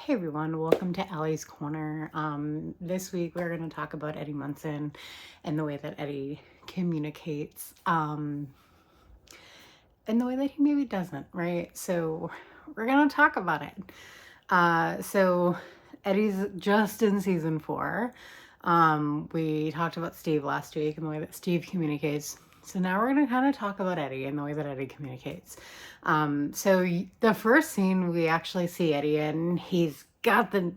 Hey everyone, welcome to Allie's Corner. This week we're going to talk about Eddie Munson and the way that Eddie communicates, and the way that he maybe doesn't, right? So we're going to talk about it. So Eddie's just in season 4. We talked about Steve last week and the way that Steve communicates. So now we're going to kind of talk about Eddie and the way that Eddie communicates. So the first scene we actually see Eddie in, he's got the,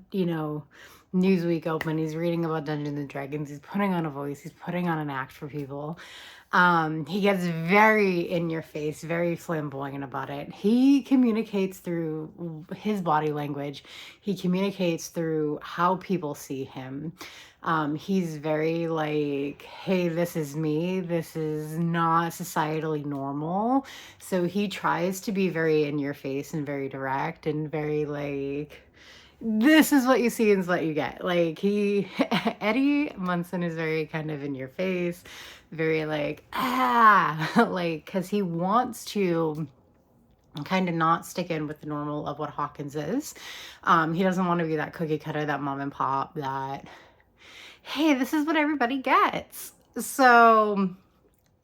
Newsweek open. He's reading about Dungeons and Dragons. He's putting on a voice. He's putting on an act for people. He gets very in your face, very flamboyant about it. He communicates through his body language. He communicates through how people see him. He's very like, hey, this is me. This is not societally normal. So he tries to be very in your face and very direct and very like, this is what you see and is what you get. Like Eddie Munson is very kind of in your face, very like, like, because he wants to kind of not stick in with the normal of what Hawkins is. He doesn't want to be that cookie cutter, that mom and pop, that, hey, this is what everybody gets. So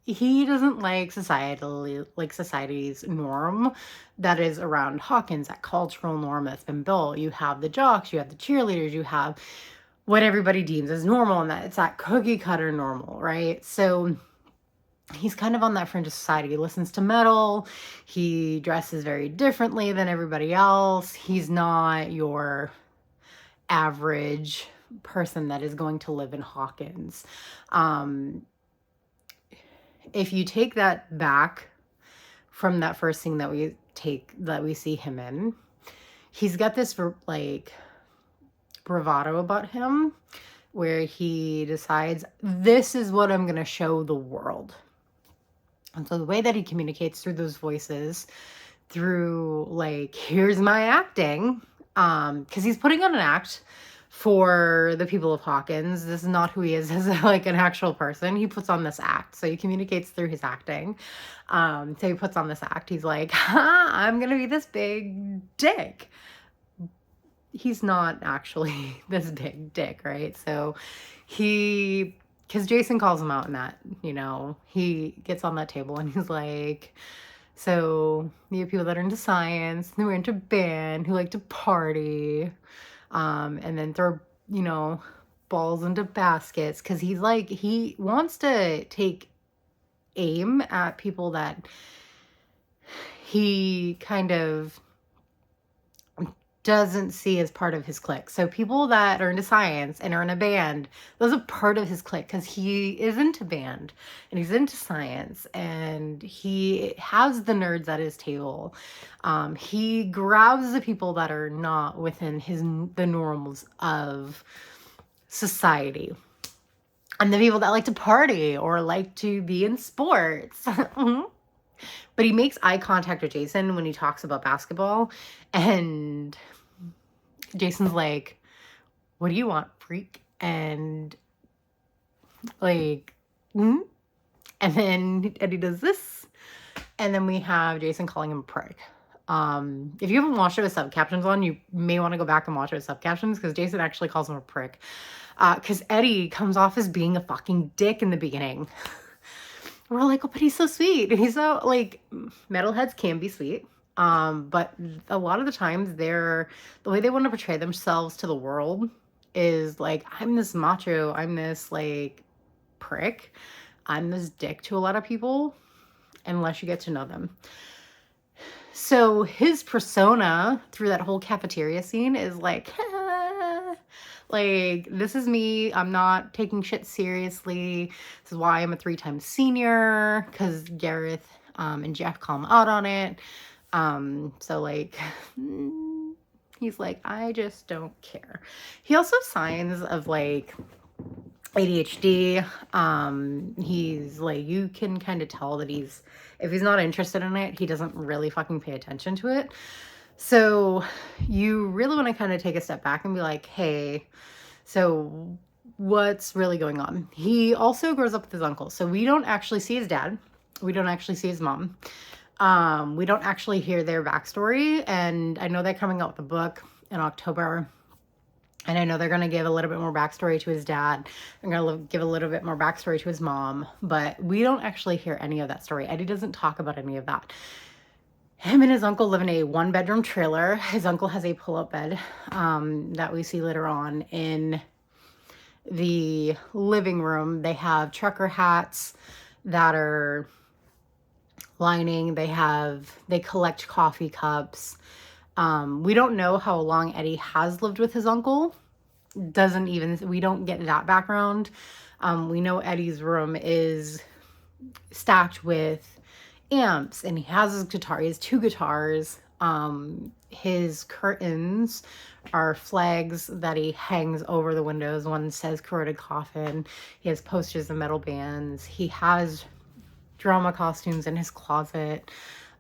he doesn't like society's norm that is around Hawkins, that cultural norm that's been built. You have the jocks, you have the cheerleaders, you have what everybody deems as normal, and that it's that cookie cutter normal, right? So he's kind of on that fringe of society. He listens to metal. He dresses very differently than everybody else. He's not your average person that is going to live in Hawkins. If you take that back from that first scene that we see him in, he's got this like bravado about him where he decides, this is what I'm going to show the world. And so the way that he communicates through those voices, through like, here's my acting, because he's putting on an act for the people of Hawkins. This is not who he is as like an actual person. He puts on this act. So he communicates through his acting. So he puts on this act. He's like, I'm going to be this big dick. He's not actually this big dick, right? So because Jason calls him out in that, he gets on that table and he's like, so you have people that are into science, who are into band, who like to party, and then throw, balls into baskets. Cause he wants to take aim at people that he kind of doesn't see as part of his clique. So people that are into science and are in a band, those are part of his clique because he is into band and he's into science and he has the nerds at his table. He grabs the people that are not within the norms of society. And the people that like to party or like to be in sports. But he makes eye contact with Jason when he talks about basketball. And Jason's like, what do you want, freak? And like, And then Eddie does this. And then we have Jason calling him a prick. If you haven't watched it with subcaptions on, you may want to go back and watch it with subcaptions because Jason actually calls him a prick. Because Eddie comes off as being a fucking dick in the beginning. We're like, oh, but he's so sweet. He's so, like, metalheads can be sweet. But a lot of the times the way they want to portray themselves to the world is like, I'm this macho, I'm this like prick, I'm this dick to a lot of people, unless you get to know them. So his persona through that whole cafeteria scene is like, like, this is me. I'm not taking shit seriously. This is why I'm a 3-time senior, because Gareth and Jeff call him out on it. So like, he's like, I just don't care. He also has signs of like ADHD. He's like, you can kind of tell that if he's not interested in it, he doesn't really fucking pay attention to it. So you really want to kind of take a step back and be like, hey, so what's really going on? He also grows up with his uncle. So we don't actually see his dad. We don't actually see his mom. We don't actually hear their backstory. And I know they're coming out with a book. in October. And I know they're going to give a little bit more backstory to his dad. They're going to give a little bit more backstory to his mom. But we don't actually hear any of that story. Eddie doesn't talk about any of that. Him and his uncle live in a one-bedroom trailer. His uncle has a pull-up bed that we see later on in the living room. They have trucker hats that are lining. They collect coffee cups. We don't know how long Eddie has lived with his uncle. We don't get that background. We know Eddie's room is stacked with amps, and he has his guitar. He has 2 guitars. His curtains are flags that he hangs over the windows. One says Corroded Coffin. He has posters of metal bands. He has drama costumes in his closet.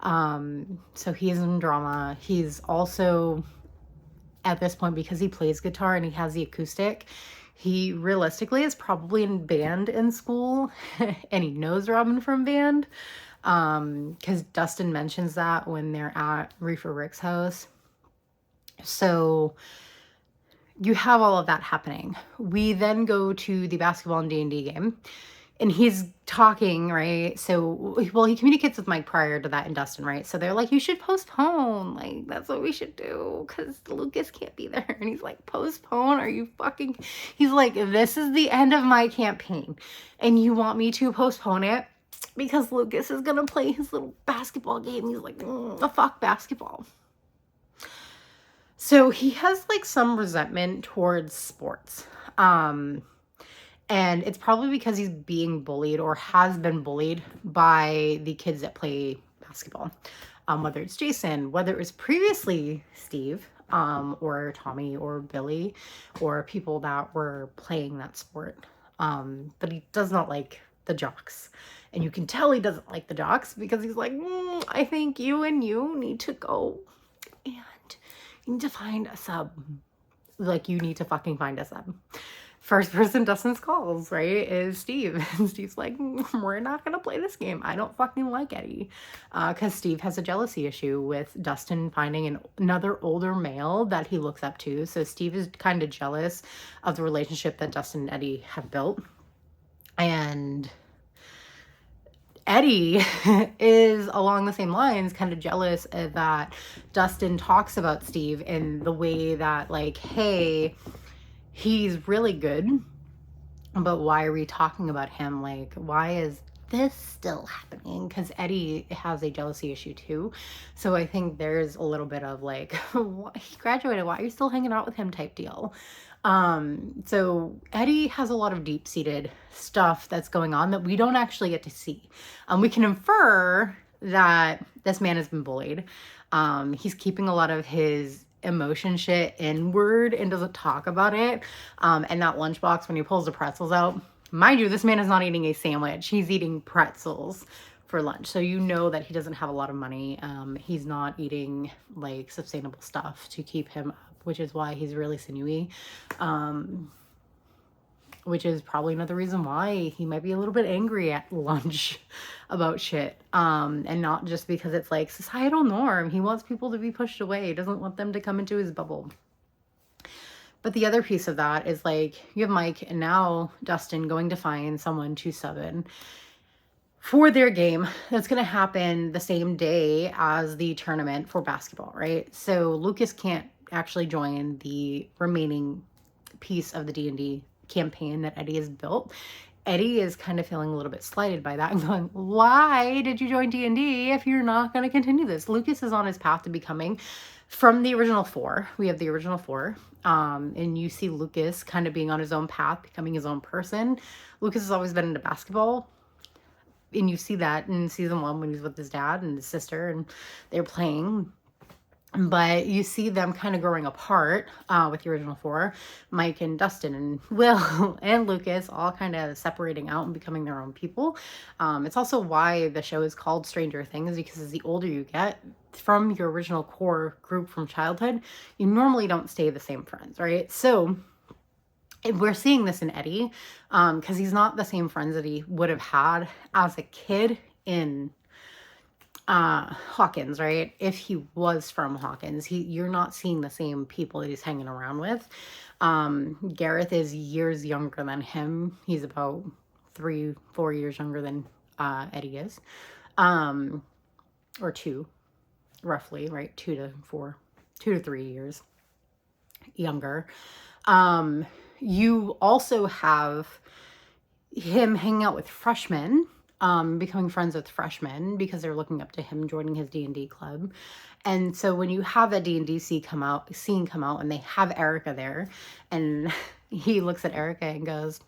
So he is in drama. He's also, at this point, because he plays guitar and he has the acoustic, he realistically is probably in band in school and he knows Robin from band. Because Dustin mentions that when they're at Reefer Rick's house. So you have all of that happening. We then go to the basketball and D&D game. And he's talking, right? So, well, he communicates with Mike prior to that and Dustin, right? So they're like, you should postpone. Like, that's what we should do because Lucas can't be there. And he's like, postpone? Are you fucking... He's like, this is the end of my campaign. And you want me to postpone it? Because Lucas is going to play his little basketball game. He's like, fuck basketball. So he has like some resentment towards sports. And it's probably because he's being bullied or has been bullied by the kids that play basketball. Whether it's Jason, whether it was previously Steve, or Tommy or Billy, or people that were playing that sport. But he does not like the jocks. And you can tell he doesn't like the jocks because he's like, I think you need to go and you need to find a sub. Like, you need to fucking find a sub. First person Dustin calls, right, is Steve. And Steve's like, we're not going to play this game. I don't fucking like Eddie. Because Steve has a jealousy issue with Dustin finding another older male that he looks up to. So Steve is kind of jealous of the relationship that Dustin and Eddie have built. And Eddie is along the same lines, kind of jealous that Dustin talks about Steve in the way that, like, hey, he's really good, but why are we talking about him? Like, why is this still happening? Because Eddie has a jealousy issue too. So I think there's a little bit of like, he graduated, why are you still hanging out with him type deal. So Eddie has a lot of deep-seated stuff that's going on that we don't actually get to see. We can infer that this man has been bullied. He's keeping a lot of his emotion shit inward and doesn't talk about it. And that lunchbox, when he pulls the pretzels out, mind you, this man is not eating a sandwich. He's eating pretzels for lunch. So you know that he doesn't have a lot of money. He's not eating like sustainable stuff to keep him up, which is why he's really sinewy. Which is probably another reason why he might be a little bit angry at lunch about shit. And not just because it's like societal norm. He wants people to be pushed away. He doesn't want them to come into his bubble. But the other piece of that is like, you have Mike and now Dustin going to find someone to sub in for their game that's going to happen the same day as the tournament for basketball, right? So Lucas can't actually join the remaining piece of the D&D campaign that Eddie has built. Eddie is kind of feeling a little bit slighted by that and going, why did you join D&D if you're not going to continue this? Lucas is on his path to becoming, from the original 4, we have the original 4, and you see Lucas kind of being on his own path, becoming his own person. Lucas has always been into basketball, and you see that in season 1 when he's with his dad and his sister and they're playing. But you see them kind of growing apart with the original 4, Mike and Dustin and Will and Lucas all kind of separating out and becoming their own people. It's also why the show is called Stranger Things, because as the older you get from your original core group from childhood, you normally don't stay the same friends, right? So we're seeing this in Eddie because he's not the same friends that he would have had as a kid in Hawkins, right? If he was from Hawkins, you're not seeing the same people that he's hanging around with. Gareth is years younger than him. He's about 3-4 years younger than Eddie is. Or 2, roughly, right? 2 to 3 years younger. You also have him hanging out with freshmen, becoming friends with freshmen because they're looking up to him joining his D&D club. And so when you have that D&D scene come out and they have Erica there, and he looks at Erica and goes,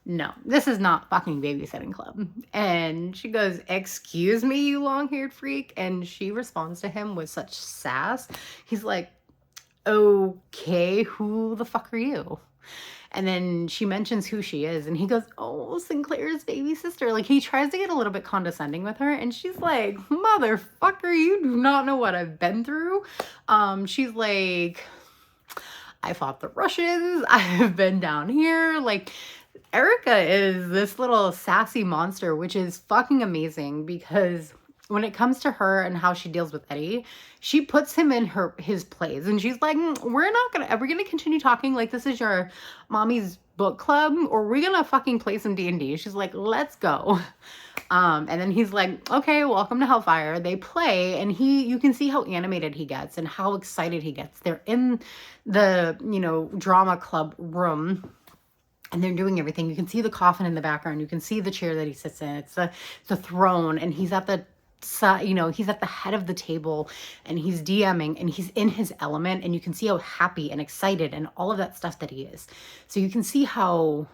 "No, this is not fucking babysitting club." And she goes, "Excuse me, you long-haired freak." And she responds to him with such sass. He's like, "Okay, who the fuck are you?" And then she mentions who she is, and he goes, "Oh, Sinclair's baby sister." Like, he tries to get a little bit condescending with her, and she's like, "Motherfucker, you do not know what I've been through." She's like, "I fought the Russians. I have been down here." Like, Erica is this little sassy monster, which is fucking amazing because when it comes to her and how she deals with Eddie, she puts him in his place, and she's like, are we gonna continue talking like this is your mommy's book club, or are we gonna fucking play some D&D? She's like, "Let's go." And then he's like, "Okay, welcome to Hellfire." They play, and you can see how animated he gets and how excited he gets. They're in the, drama club room, and they're doing everything. You can see the coffin in the background. You can see the chair that he sits in. It's the throne, and he's at the he's at the head of the table, and he's DMing, and he's in his element, and you can see how happy and excited and all of that stuff that he is. So you can see how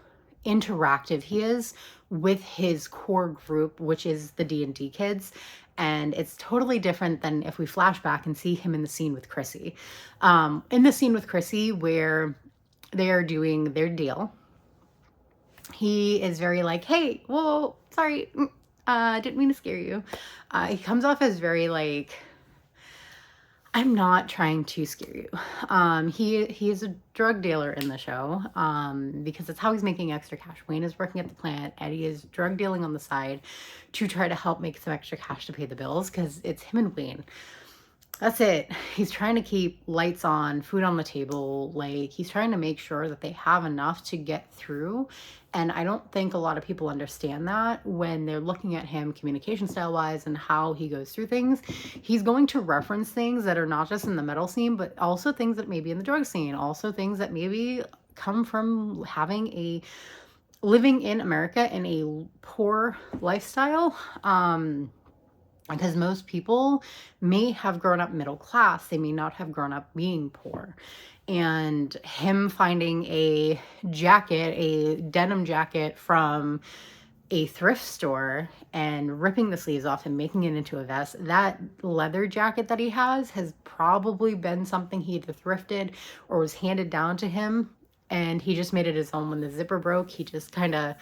interactive he is with his core group, which is the D&D kids. And it's totally different than if we flash back and see him in the scene with Chrissy. In the scene with Chrissy where they are doing their deal, he is very like, "Hey, whoa, sorry, didn't mean to scare you." He comes off as very like, "I'm not trying to scare you." He is a drug dealer in the show, because that's how he's making extra cash. Wayne is working at the plant. Eddie is drug dealing on the side to try to help make some extra cash to pay the bills, because it's him and Wayne. That's it. He's trying to keep lights on, food on the table. Like, he's trying to make sure that they have enough to get through. And I don't think a lot of people understand that when they're looking at him communication style wise and how he goes through things. He's going to reference things that are not just in the metal scene, but also things that may be in the drug scene, also things that maybe come from living in America in a poor lifestyle. Because most people may have grown up middle class. They may not have grown up being poor. And him finding a denim jacket from a thrift store and ripping the sleeves off and making it into a vest, that leather jacket that he has probably been something he either thrifted or was handed down to him. And he just made it his own. When the zipper broke, he just kind of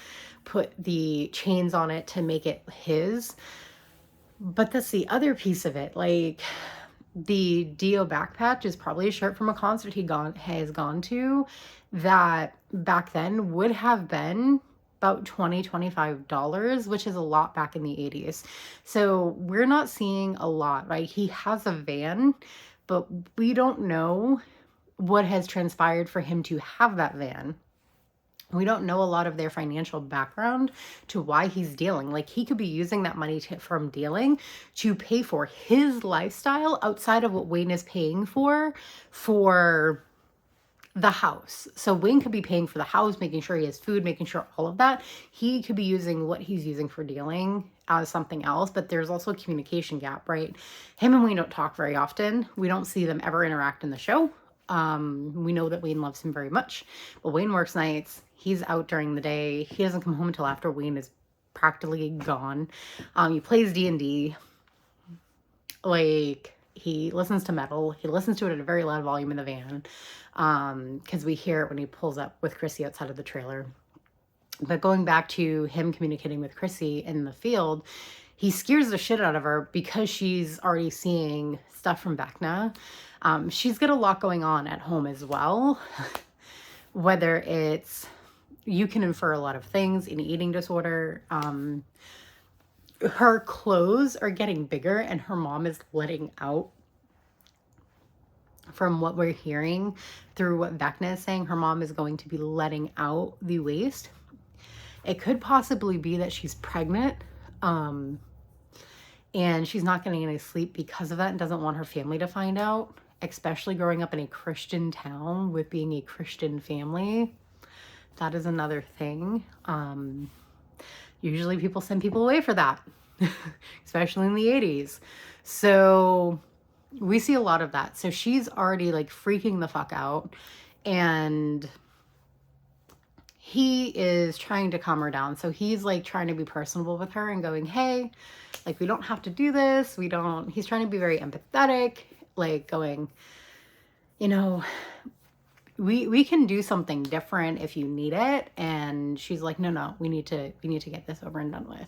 put the chains on it to make it his. But that's the other piece of it. Like, the Dio backpatch is probably a shirt from a concert has gone to that back then would have been about $20-$25, which is a lot back in the 80s. So we're not seeing a lot, right? He has a van, but we don't know what has transpired for him to have that van. We don't know a lot of their financial background to why he's dealing. Like, he could be using that money from dealing to pay for his lifestyle outside of what Wayne is paying for the house. So Wayne could be paying for the house, making sure he has food, making sure all of that. He could be using what he's using for dealing as something else, but there's also a communication gap, right? Him and Wayne don't talk very often. We don't see them ever interact in the show. We know that Wayne loves him very much, but Wayne works nights. He's out during the day. He doesn't come home until after Wayne is practically gone. He plays D&D. Like, he listens to metal. He listens to it at a very loud volume in the van, because we hear it when he pulls up with Chrissy outside of the trailer. But going back to him communicating with Chrissy in the field, he scares the shit out of her because she's already seeing stuff from Vecna. She's got a lot going on at home as well. Whether it's, you can infer a lot of things, an eating disorder, her clothes are getting bigger and her mom is letting out, from what we're hearing through what Vecna is saying, her mom is going to be letting out the waist. It could possibly be that she's pregnant, and she's not getting any sleep because of that and doesn't want her family to find out, especially growing up in a Christian town with being a Christian family. That is another thing. Usually people send people away for that, especially in the 80s. So we see a lot of that. So she's already like freaking the fuck out, and he is trying to calm her down. So he's like trying to be personable with her and going, hey, like, we don't have to do this. He's trying to be very empathetic, like going, you know, we can do something different if you need it. And she's like, no, we need to get this over and done with.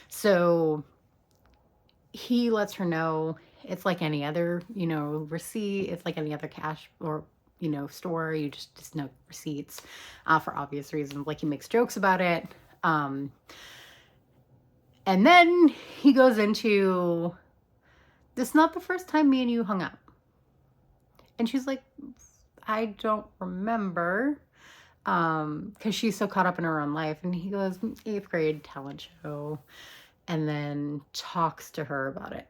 So he lets her know it's like any other, receipt. It's like any other cash or, store. You just know receipts, for obvious reasons. Like, he makes jokes about it. And then he goes into, this is not the first time me and you hung out. And she's like, I don't remember, because she's so caught up in her own life. And he goes, 8th grade talent show, and then talks to her about it.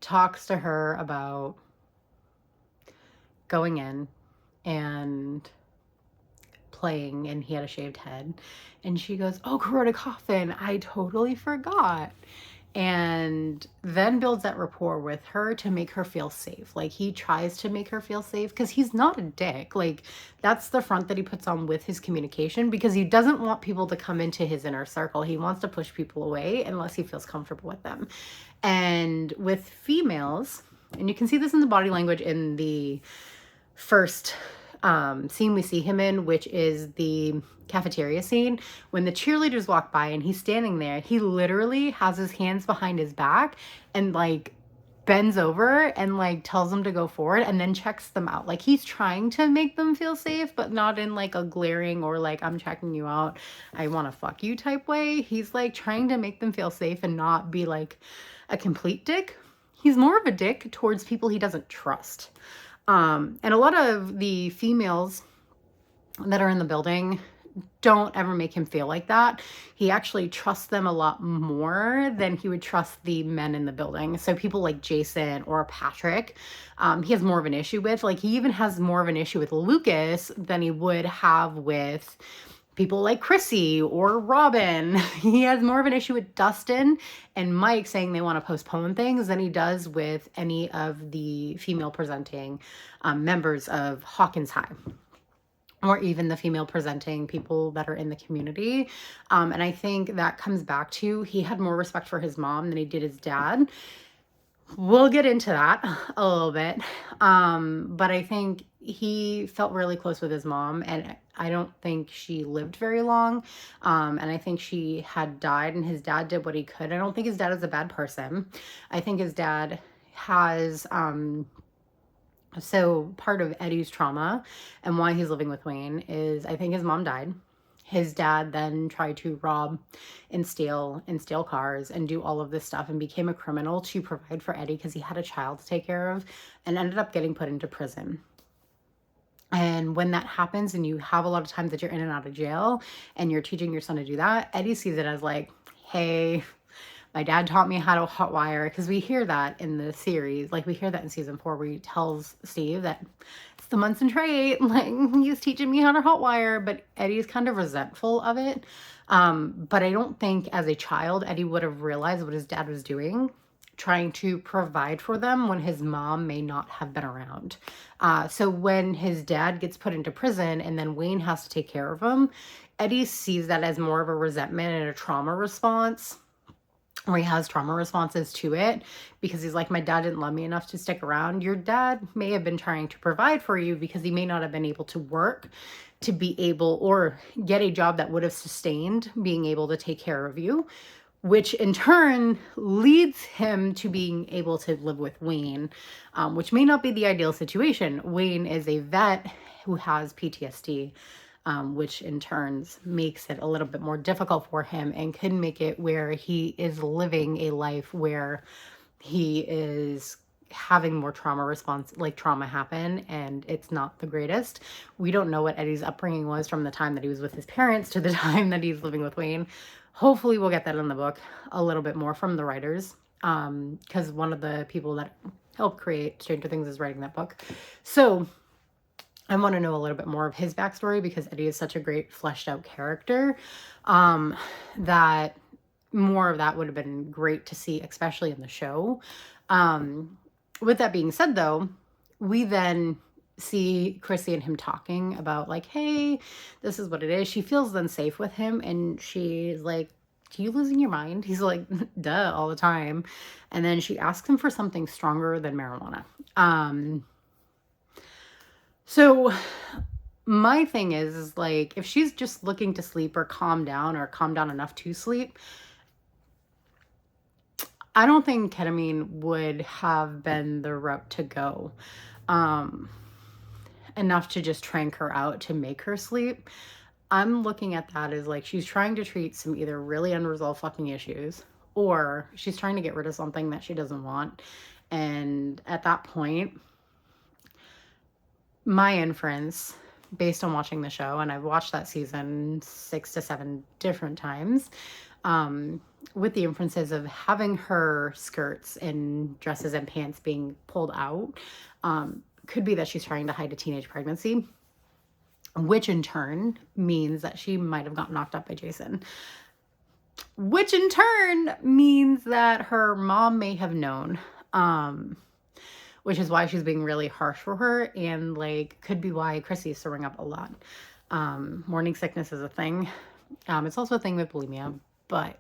Talks to her about going in and playing, and he had a shaved head. And she goes, oh, Corona Coffin, I totally forgot. And then builds that rapport with her to make her feel safe. Like, he tries to make her feel safe because he's not a dick. Like, that's the front that he puts on with his communication, because he doesn't want people to come into his inner circle. He wants to push people away unless he feels comfortable with them. And with females, and you can see this in the body language in the first scene we see him in, which is the cafeteria scene, when the cheerleaders walk by and he's standing there, he literally has his hands behind his back and like bends over and like tells them to go forward and then checks them out. Like, he's trying to make them feel safe, but not in like a glaring or like, I'm checking you out, I want to fuck you type way. He's like trying to make them feel safe and not be like a complete dick. He's more of a dick towards people he doesn't trust. And a lot of the females that are in the building don't ever make him feel like that. He actually trusts them a lot more than he would trust the men in the building. So people like Jason or Patrick, he has more of an issue with. Like, he even has more of an issue with Lucas than he would have with people like Chrissy or Robin. He has more of an issue with Dustin and Mike saying they want to postpone things than he does with any of the female presenting members of Hawkins High, or even the female presenting people that are in the community. And I think that comes back to, he had more respect for his mom than he did his dad. We'll get into that a little bit. But I think he felt really close with his mom, and I don't think she lived very long. And I think she had died, and his dad did what he could. I don't think his dad is a bad person. I think his dad has, so part of Eddie's trauma and why he's living with Wayne is, I think his mom died. His dad then tried to rob and steal cars and do all of this stuff and became a criminal to provide for Eddie because he had a child to take care of, and ended up getting put into prison. And when that happens and you have a lot of times that you're in and out of jail and you're teaching your son to do that, Eddie sees it as like, hey, my dad taught me how to hotwire, because we hear that in the series. Like, we hear that in season 4 where he tells Steve that it's the Munson trait. Like, he's teaching me how to hotwire, but Eddie's kind of resentful of it. But I don't think as a child, Eddie would have realized what his dad was doing, trying to provide for them when his mom may not have been around. So when his dad gets put into prison and then Wayne has to take care of him, Eddie sees that as more of a resentment and a trauma response, or he has trauma responses to it, because he's like, my dad didn't love me enough to stick around. Your dad may have been trying to provide for you because he may not have been able to work to be able, or get a job that would have sustained being able to take care of you, which in turn leads him to being able to live with Wayne, which may not be the ideal situation. Wayne is a vet who has PTSD. which in turns makes it a little bit more difficult for him and can make it where he is living a life where he is having more trauma happen, and it's not the greatest. We don't know what Eddie's upbringing was from the time that he was with his parents to the time that he's living with Wayne. Hopefully we'll get that in the book a little bit more from the writers, because one of the people that helped create Stranger Things is writing that book. So I want to know a little bit more of his backstory, because Eddie is such a great fleshed out character, that more of that would have been great to see, especially in the show. With that being said, though, we then see Chrissy and him talking about like, hey, this is what it is. She feels unsafe with him, and she's like, are you losing your mind? He's like, duh, all the time. And then she asks him for something stronger than marijuana. So my thing is like, if she's just looking to sleep or calm down enough to sleep, I don't think ketamine would have been the route to go, enough to just trank her out to make her sleep. I'm looking at that as like she's trying to treat some either really unresolved fucking issues, or she's trying to get rid of something that she doesn't want. And at that point, my inference, based on watching the show, and I've watched that season 6 to 7 different times, with the inferences of having her skirts and dresses and pants being pulled out, could be that she's trying to hide a teenage pregnancy, which in turn means that she might have got knocked up by Jason, which in turn means that her mom may have known, which is why she's being really harsh for her, and like could be why Chrissy is throwing up a lot. Morning sickness is a thing. It's also a thing with bulimia, but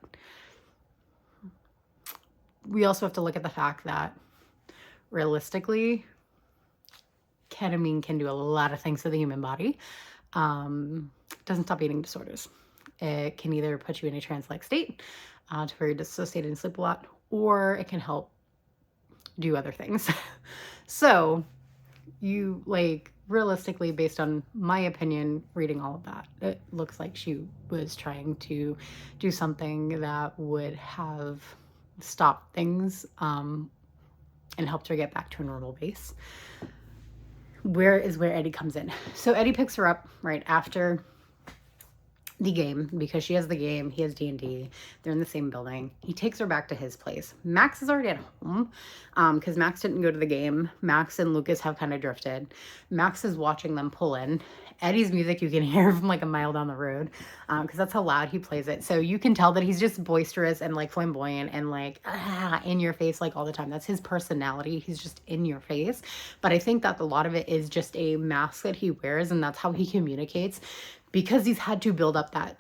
we also have to look at the fact that realistically, ketamine can do a lot of things to the human body. Doesn't stop eating disorders. It can either put you in a trance-like state to where you're dissociated and sleep a lot, or it can help do other things. So you like realistically, based on my opinion, reading all of that, it looks like she was trying to do something that would have stopped things, and helped her get back to a normal base. Where Eddie comes in. So Eddie picks her up right after the game, because she has the game, he has D&D, they're in the same building. He takes her back to his place. Max is already at home, because Max didn't go to the game. Max and Lucas have kind of drifted. Max is watching them pull in. Eddie's music you can hear from like a mile down the road, because that's how loud he plays it. So you can tell that he's just boisterous and like flamboyant and like in your face like all the time. That's his personality. He's just in your face. But I think that a lot of it is just a mask that he wears, and that's how he communicates, because he's had to build up that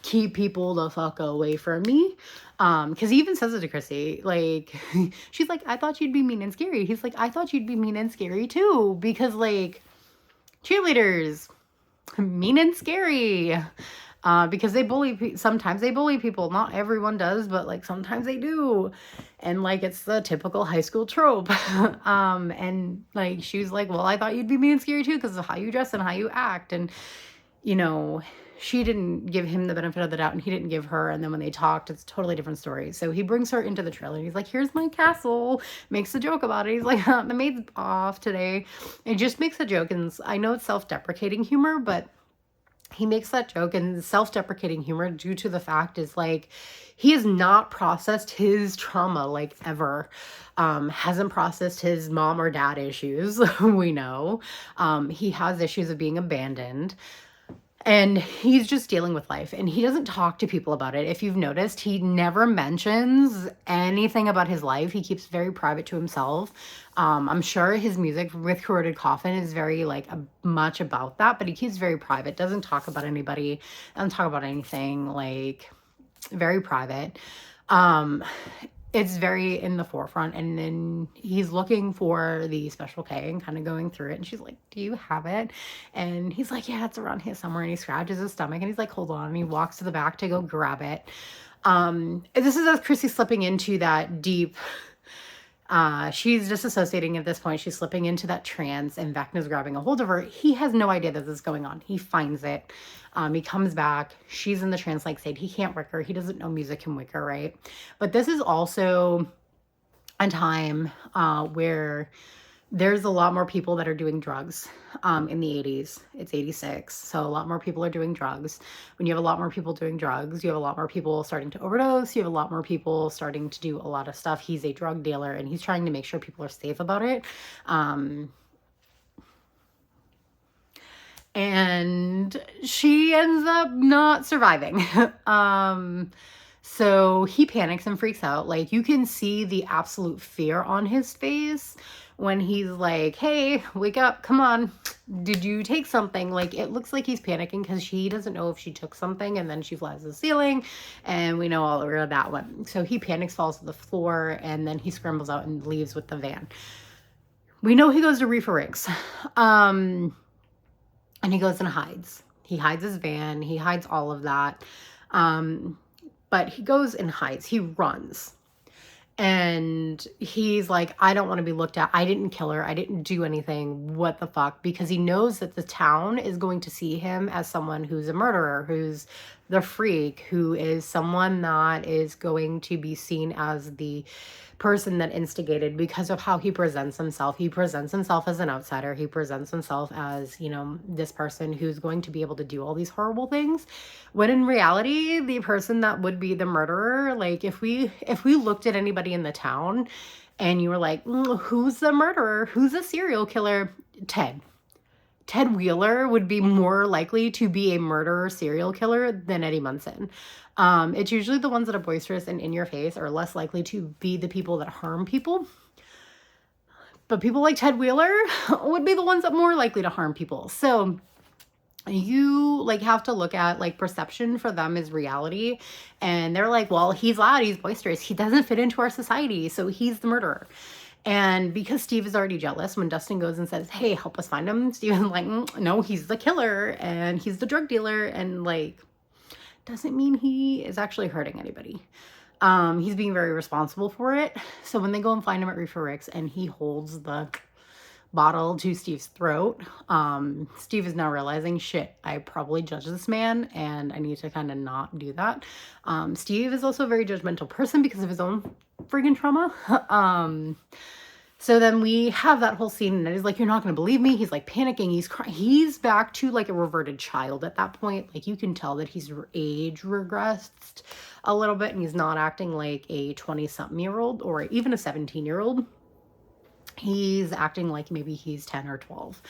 keep people the fuck away from me. Because he even says it to Chrissy. Like, she's like, I thought you'd be mean and scary. He's like, I thought you'd be mean and scary too. Because like, cheerleaders, mean and scary. Because sometimes they bully people. Not everyone does, but like sometimes they do. And like, it's the typical high school trope. And like, she was like, well, I thought you'd be mean and scary too, because of how you dress and how you act. And you know, she didn't give him the benefit of the doubt, and he didn't give her. And then when they talked, it's a totally different story. So he brings her into the trailer. He's like, here's my castle. Makes a joke about it. He's like, the maid's off today. And just makes a joke. And I know it's self-deprecating humor, but he makes that joke, and self-deprecating humor due to the fact is like, he has not processed his trauma like ever. Hasn't processed his mom or dad issues. We know. He has issues of being abandoned. And he's just dealing with life, and he doesn't talk to people about it. If you've noticed, he never mentions anything about his life. He keeps very private to himself. I'm sure his music with Corroded Coffin is very like much about that, but he keeps very private, doesn't talk about anybody, doesn't talk about anything, like very private. It's very in the forefront, and then he's looking for the Special K and kind of going through it, and she's like, do you have it? And he's like, yeah, it's around here somewhere, and he scratches his stomach, and he's like, hold on, and he walks to the back to go grab it. This is as Chrissy's slipping into that deep She's disassociating at this point. She's slipping into that trance, and Vecna's grabbing a hold of her. He has no idea that this is going on. He finds it. He comes back. She's in the trance-like state. He can't wake her. He doesn't know music can wake her, right? But this is also a time where there's a lot more people that are doing drugs in the 80s. It's 86, so a lot more people are doing drugs. When you have a lot more people doing drugs, you have a lot more people starting to overdose. You have a lot more people starting to do a lot of stuff. He's a drug dealer, and he's trying to make sure people are safe about it. And she ends up not surviving. So he panics and freaks out. Like, you can see the absolute fear on his face when he's like, hey, wake up, come on, did you take something? Like, it looks like he's panicking because she doesn't know if she took something, and then she flies to the ceiling, and we know all over that one. So he panics, falls to the floor, and then he scrambles out and leaves with the van. We know he goes to Reefer Rigs, and he goes and hides. He hides his van, he hides all of that, but he goes and hides. He runs. And he's like, I don't want to be looked at. I didn't kill her. I didn't do anything. What the fuck? Because he knows that the town is going to see him as someone who's a murderer, who's the freak, who is someone that is going to be seen as the person that instigated because of how he presents himself. He presents himself as an outsider. He presents himself as, you know, this person who's going to be able to do all these horrible things. When in reality, the person that would be the murderer, like if we looked at anybody in the town and you were like, who's the murderer? Who's a serial killer? Ted Wheeler would be more likely to be a murderer serial killer than Eddie Munson. It's usually the ones that are boisterous and in your face are less likely to be the people that harm people. But people like Ted Wheeler would be the ones that are more likely to harm people. So you like have to look at like perception for them is reality. And they're like, well, he's loud, he's boisterous, he doesn't fit into our society, so he's the murderer. And because Steve is already jealous, when Dustin goes and says, hey, help us find him, Steven's like, no, he's the killer and he's the drug dealer, and like doesn't mean he is actually hurting anybody. He's being very responsible for it. So when they go and find him at Reefer Rick's and he holds the bottle to Steve's throat, Steve is now realizing, shit, I probably judged this man and I need to kind of not do that. Steve is also a very judgmental person because of his own friggin' trauma. So then we have that whole scene and he's like, you're not going to believe me. He's like panicking. He's crying. He's back to like a reverted child at that point. Like you can tell that he's age regressed a little bit and he's not acting like a 20-something-year-old or even a 17-year-old. He's acting like maybe he's 10 or 12.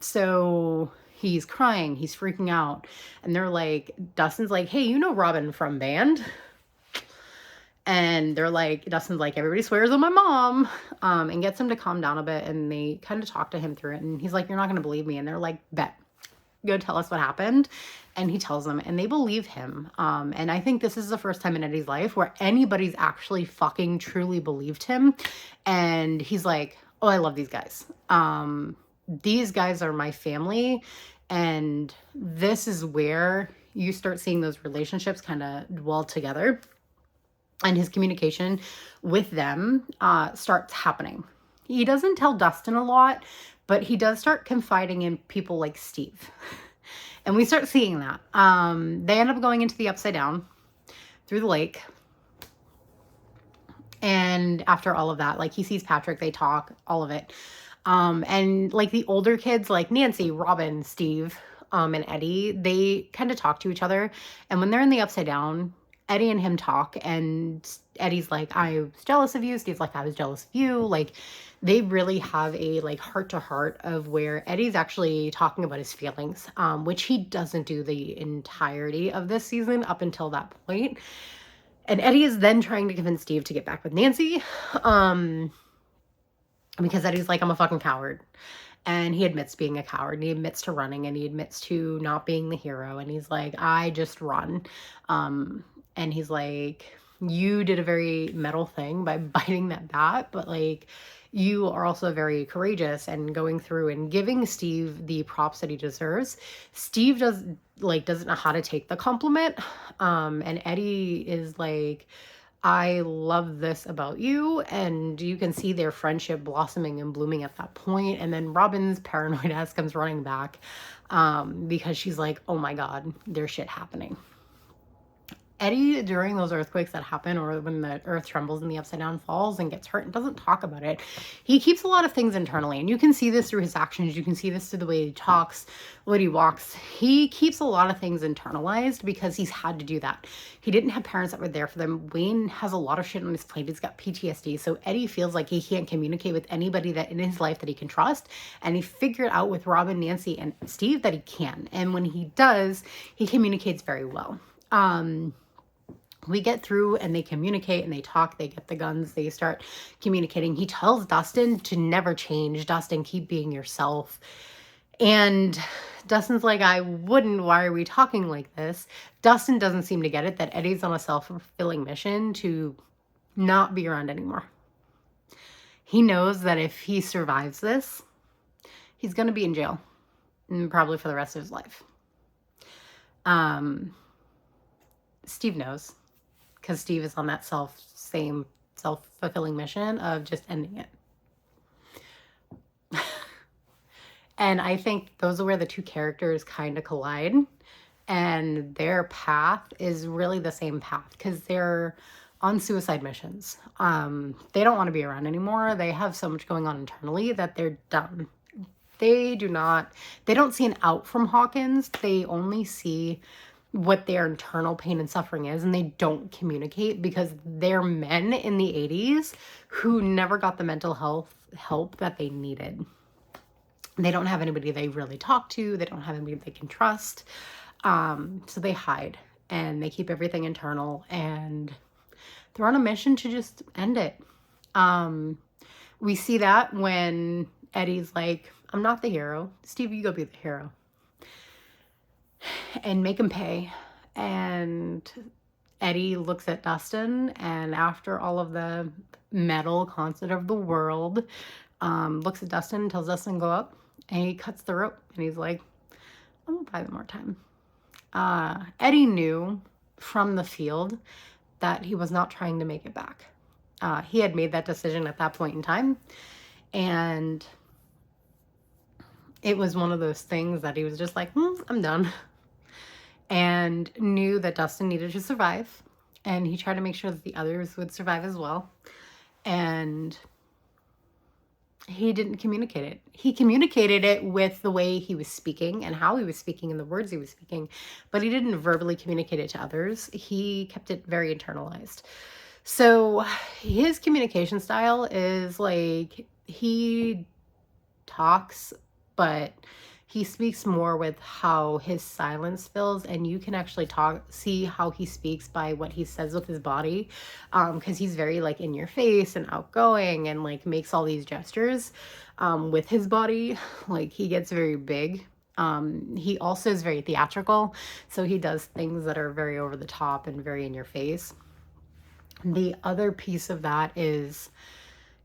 So he's crying, he's freaking out. And they're like, Dustin's like, hey, you know Robin from band? And they're like, Dustin's like, everybody swears on my mom, and gets him to calm down a bit. And they kind of talk to him through it. And he's like, you're not going to believe me. And they're like, bet. Go tell us what happened. And he tells them and they believe him. And I think this is the first time in Eddie's life where anybody's actually fucking truly believed him. And he's like, oh, I love these guys. These guys are my family. And this is where you start seeing those relationships kind of dwell together. And his communication with them starts happening. He doesn't tell Dustin a lot, but he does start confiding in people like Steve. And we start seeing that. They end up going into the Upside Down through the lake. And after all of that, like he sees Patrick, they talk, all of it. And like the older kids, like Nancy, Robin, Steve, and Eddie, they kind of talk to each other. And when they're in the Upside Down, Eddie and him talk, and Eddie's like, I was jealous of you. Steve's like, I was jealous of you. Like, they really have a like heart to heart of where Eddie's actually talking about his feelings, which he doesn't do the entirety of this season up until that point. And Eddie is then trying to convince Steve to get back with Nancy, because Eddie's like, I'm a fucking coward. And he admits being a coward, and he admits to running, and he admits to not being the hero. And he's like, I just run. And he's like, you did a very metal thing by biting that bat, but like, you are also very courageous and going through and giving Steve the props that he deserves. Steve doesn't know how to take the compliment. And Eddie is like, I love this about you. And you can see their friendship blossoming and blooming at that point. And then Robin's paranoid ass comes running back because she's like, oh my God, there's shit happening. Eddie, during those earthquakes that happen, or when the earth trembles and the upside down falls and gets hurt and doesn't talk about it, he keeps a lot of things internally. And you can see this through his actions. You can see this through the way he talks, what he walks. He keeps a lot of things internalized because he's had to do that. He didn't have parents that were there for them. Wayne has a lot of shit on his plate. He's got PTSD. So Eddie feels like he can't communicate with anybody that in his life that he can trust. And he figured out with Robin, Nancy, and Steve that he can. And when he does, he communicates very well. We get through and they communicate and they talk, they get the guns, they start communicating. He tells Dustin to never change. Dustin, keep being yourself. And Dustin's like, I wouldn't. Why are we talking like this? Dustin doesn't seem to get it that Eddie's on a self-fulfilling mission to not be around anymore. He knows that if he survives this, he's going to be in jail, and probably for the rest of his life. Steve knows, because Steve is on that same self-fulfilling mission of just ending it. And I think those are where the two characters kind of collide. And their path is really the same path because they're on suicide missions. They don't want to be around anymore. They have so much going on internally that they're done. They don't see an out from Hawkins. They only see what their internal pain and suffering is, and they don't communicate because they're men in the 80s who never got the mental health help that they needed. They don't have anybody they really talk to. They don't have anybody they can trust. So they hide and they keep everything internal, and they're on a mission to just end it. We see that when Eddie's like, I'm not the hero. Steve, you go be the hero. And make him pay. And Eddie looks at Dustin, and after all of the metal concert of the world, looks at Dustin, tells Dustin to go up, and he cuts the rope, and he's like, I'm gonna buy them more time. Eddie knew from the field that he was not trying to make it back. He had made that decision at that point in time, and it was one of those things that he was just like, I'm done. And knew that Dustin needed to survive. And he tried to make sure that the others would survive as well. And he didn't communicate it. He communicated it with the way he was speaking and how he was speaking and the words he was speaking. But he didn't verbally communicate it to others. He kept it very internalized. So his communication style is like, he talks, but he speaks more with how his silence feels, and you can actually see how he speaks by what he says with his body, because he's very like in your face and outgoing and like makes all these gestures with his body. Like he gets very big. He also is very theatrical, so he does things that are very over the top and very in your face. The other piece of that is,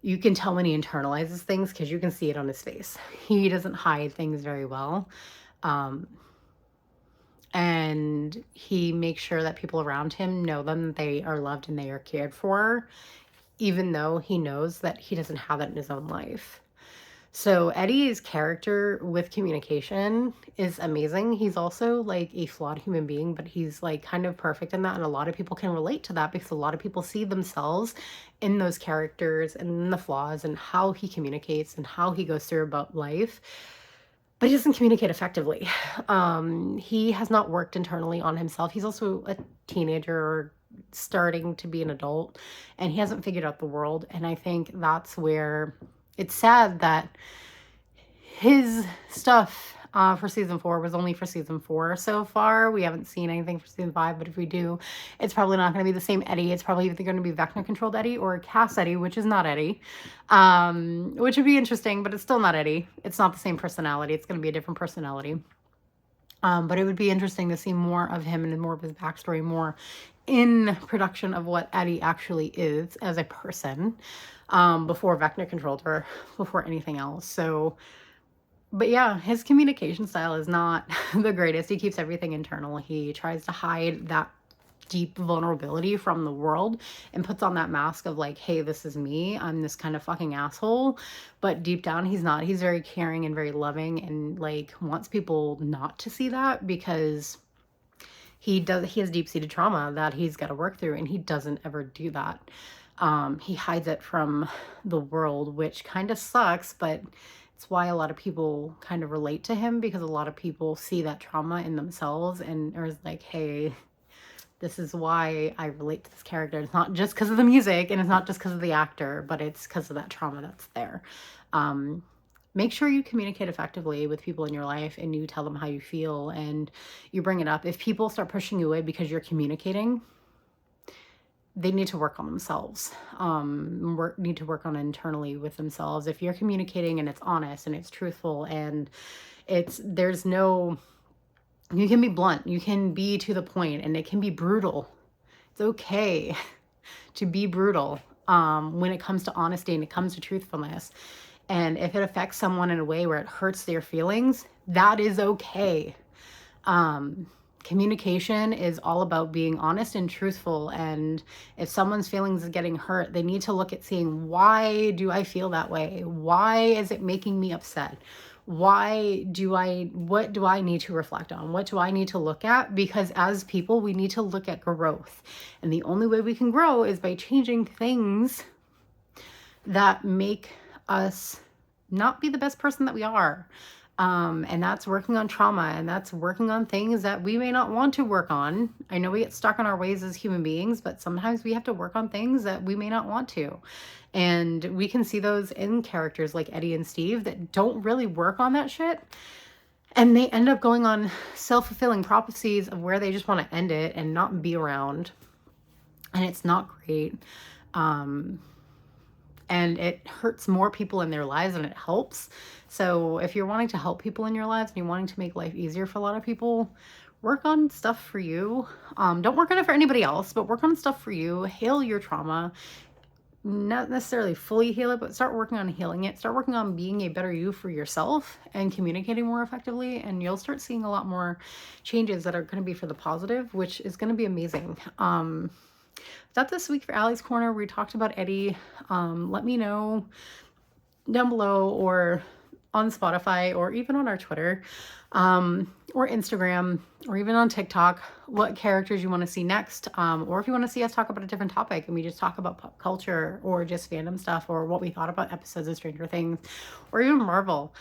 you can tell when he internalizes things because you can see it on his face. He doesn't hide things very well. And he makes sure that people around him know them, they are loved and they are cared for, even though he knows that he doesn't have that in his own life. So Eddie's character with communication is amazing. He's also like a flawed human being, but he's like kind of perfect in that. And a lot of people can relate to that because a lot of people see themselves in those characters and in the flaws and how he communicates and how he goes through about life. But he doesn't communicate effectively. He has not worked internally on himself. He's also a teenager or starting to be an adult, and he hasn't figured out the world. And I think that's where it's sad that his stuff for season 4 was only for season 4 so far. We haven't seen anything for season 5, but if we do, it's probably not going to be the same Eddie. It's probably either going to be Vecna-controlled Eddie or Cass Eddie, which is not Eddie, which would be interesting, but it's still not Eddie. It's not the same personality. It's going to be a different personality. But it would be interesting to see more of him and more of his backstory, more in production of what Eddie actually is as a person, before Vecna controlled her, before anything else. So, but yeah, his communication style is not the greatest. He keeps everything internal. He tries to hide that deep vulnerability from the world and puts on that mask of like, hey, this is me, I'm this kind of fucking asshole. But deep down he's not. He's very caring and very loving, and like wants people not to see that, because he has deep-seated trauma that he's got to work through, and he doesn't ever do that. He hides it from the world, which kind of sucks, but it's why a lot of people kind of relate to him, because a lot of people see that trauma in themselves and are like, hey, this is why I relate to this character. It's not just because of the music, and it's not just because of the actor, but it's because of that trauma that's there. Make sure you communicate effectively with people in your life, and you tell them how you feel, and you bring it up. If people start pushing you away because you're communicating, they need to work on themselves. Need to work on internally with themselves. If you're communicating and it's honest and it's truthful and there's no, you can be blunt, you can be to the point, and it can be brutal. It's okay to be brutal when it comes to honesty and it comes to truthfulness. And if it affects someone in a way where it hurts their feelings, that is okay. Communication is all about being honest and truthful. And if someone's feelings is getting hurt, they need to look at seeing, why do I feel that way? Why is it making me upset? What do I need to reflect on? What do I need to look at? Because as people, we need to look at growth. And the only way we can grow is by changing things that make us not be the best person that we are. And that's working on trauma, and that's working on things that we may not want to work on. I know we get stuck in our ways as human beings, but sometimes we have to work on things that we may not want to. And we can see those in characters like Eddie and Steve that don't really work on that shit. And they end up going on self-fulfilling prophecies of where they just want to end it and not be around. And it's not great. And it hurts more people in their lives than it helps. So if you're wanting to help people in your lives and you're wanting to make life easier for a lot of people, work on stuff for you. Don't work on it for anybody else, but work on stuff for you. Heal your trauma. Not necessarily fully heal it, but start working on healing it. Start working on being a better you for yourself and communicating more effectively. And you'll start seeing a lot more changes that are going to be for the positive, which is going to be amazing. That's this week for Allie's Corner. We talked about Eddie. Let me know down below, or on Spotify, or even on our Twitter, or Instagram, or even on TikTok, what characters you want to see next, or if you want to see us talk about a different topic and we just talk about pop culture or just fandom stuff, or what we thought about episodes of Stranger Things, or even Marvel.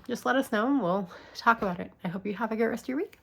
Just let us know and we'll talk about it. I hope you have a great rest of your week.